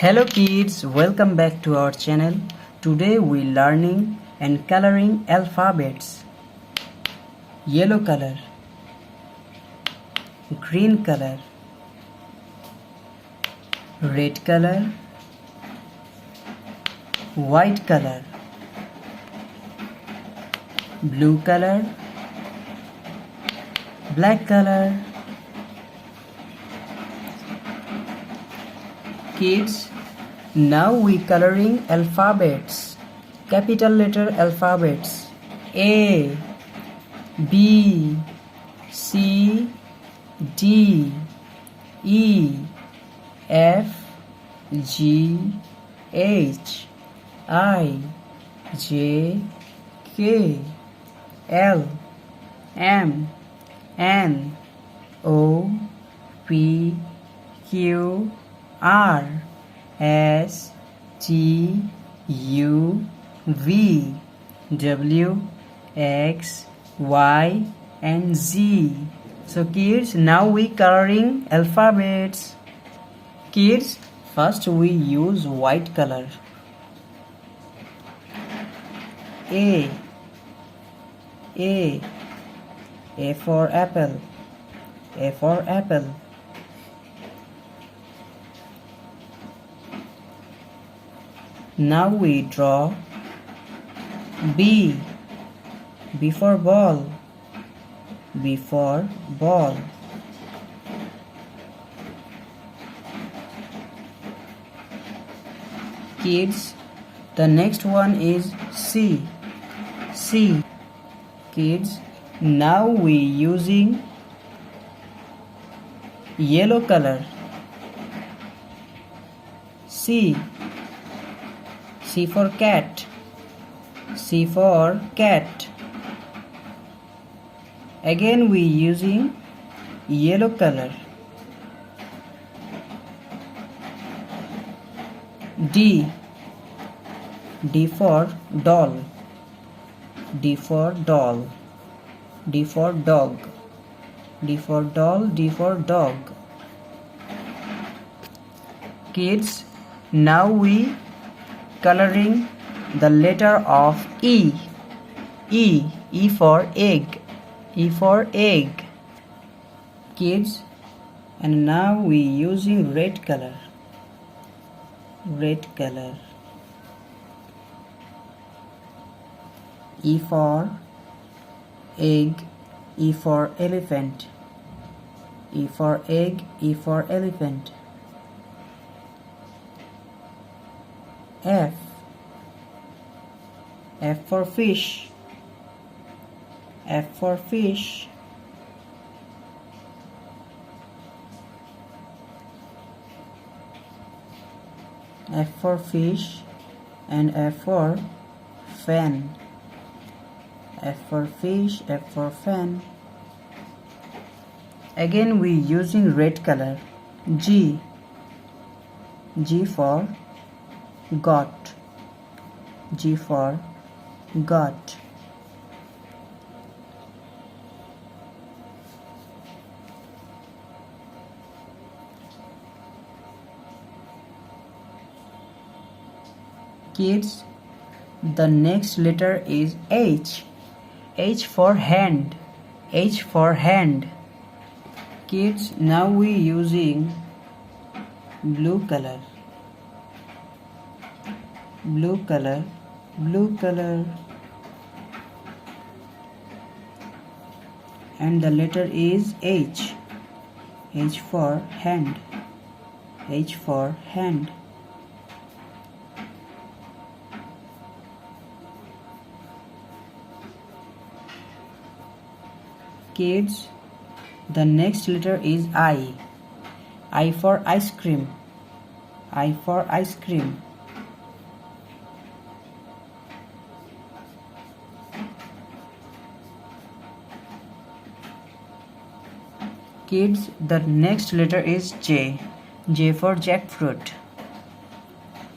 Hello kids, welcome back to our channel. Today we learning and coloring alphabets. Yellow color, green color, red color, white color, blue color, black color. Kids, now we coloring alphabets. Capital letter alphabets. A, B, C, D, E, F, G, H, I, J, K, L, M, N, O, P, Q, R, S, T, U, V, W, X, Y, and Z. So kids, now we coloring alphabets. Kids, first we use white color. A for apple. A for apple. Now we draw B. B for ball. B for ball. Kids, the next one is C. C. Kids, now we using yellow color. C. C for cat. C for cat. Again we using yellow color. D. D for doll. D for doll. D for dog. D for doll. D for dog. Kids, now we coloring the letter of E. E for egg. E for egg. Kids, and now we using red color. Red color. E for egg. E for elephant. E for egg. E for elephant. F. F for fish. F for fish. F for fish and F for fan. F for fish, F for fan. Again we using red color. G. G for got. G for got. Kids, the next letter is H. H for hand. H for hand. Kids, now we using blue color. Blue color. Blue color. And the letter is H. H for hand. H for hand. Kids, the next letter is I. I for ice cream. I for ice cream. Kids, the next letter is J. J for jackfruit.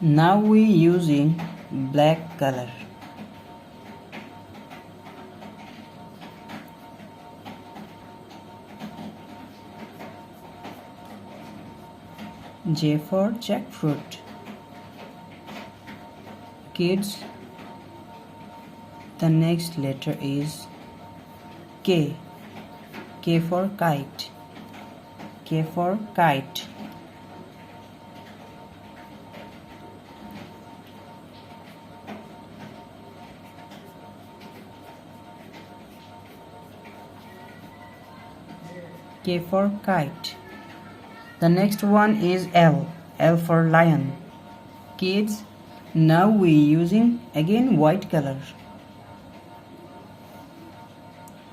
Now we using black color. J for jackfruit. Kids, the next letter is K. K for kite. K for kite. K for kite. The next one is L. L for lion. Kids, now we using again white color.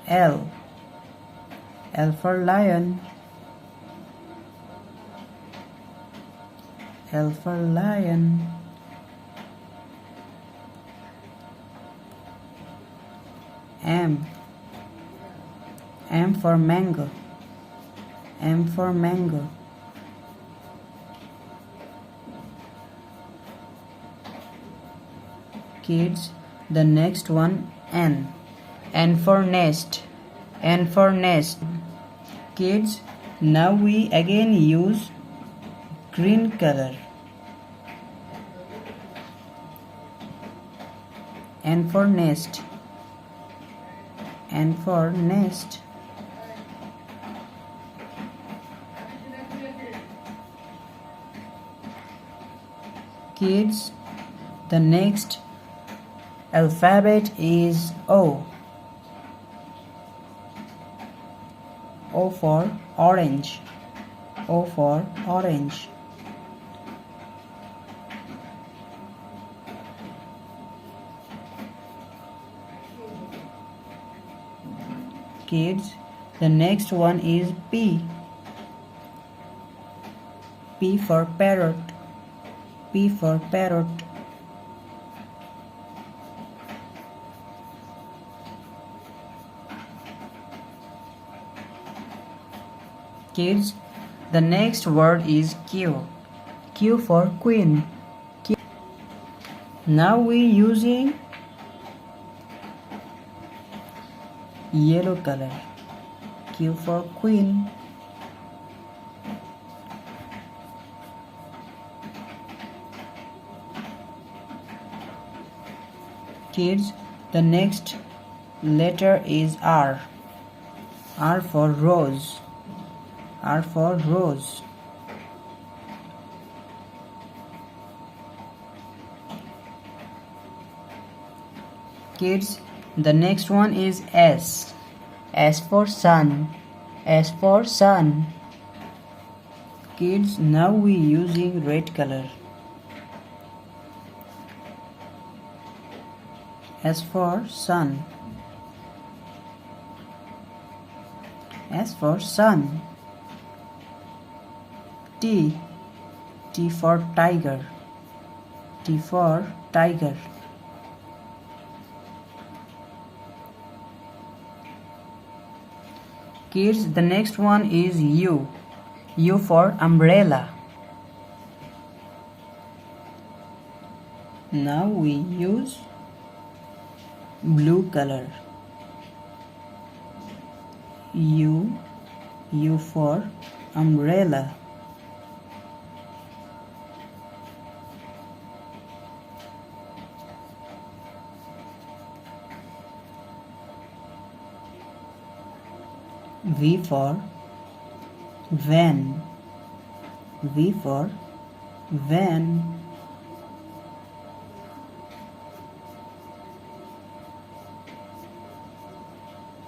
L. L for lion. L for lion. M. M for mango. M for mango. Kids, the next one N. N for nest. N for nest. Kids, now we again use green color. N for nest. N for nest. Kids, the next alphabet is O. O for orange. O for orange. Kids, the next one is P. P for parrot. P for parrot. Kids, the next word is Q. Q for queen. Q. Now we using yellow color. Q for queen. Kids, the next letter is R. R for rose. R for rose. Kids, the next one is S. S for sun. S for sun. Kids, now we using red color. S for sun. S for sun. T. T for tiger. T for tiger. Kids, the next one is U. U for umbrella. Now we use blue color. U. U for umbrella. V for van. V for van.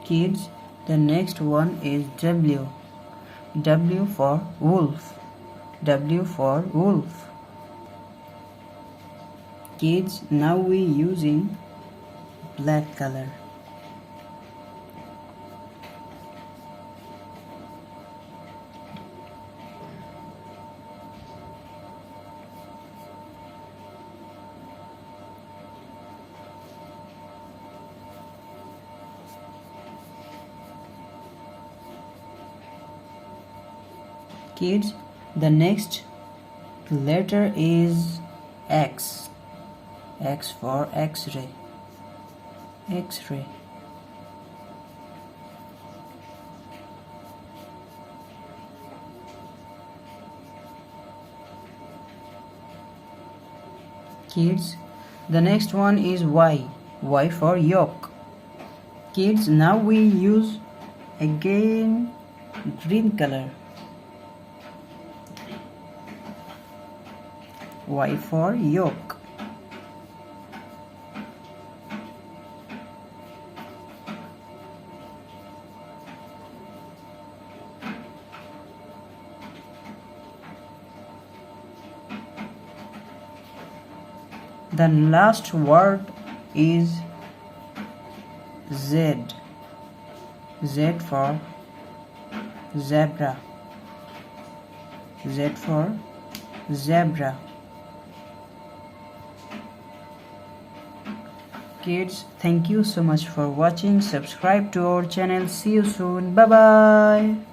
Kids, the next one is W. W for wolf. W for wolf. Kids, now we using black color. Kids, the next letter is X. X for X-ray. X-ray. Kids, The next one is Y. Y for yolk. Kids, now we use again green color. Y for yolk. The last word is Z. Z for zebra. Z for zebra. Kids, thank you so much for watching. Subscribe to our channel. See you soon. Bye bye.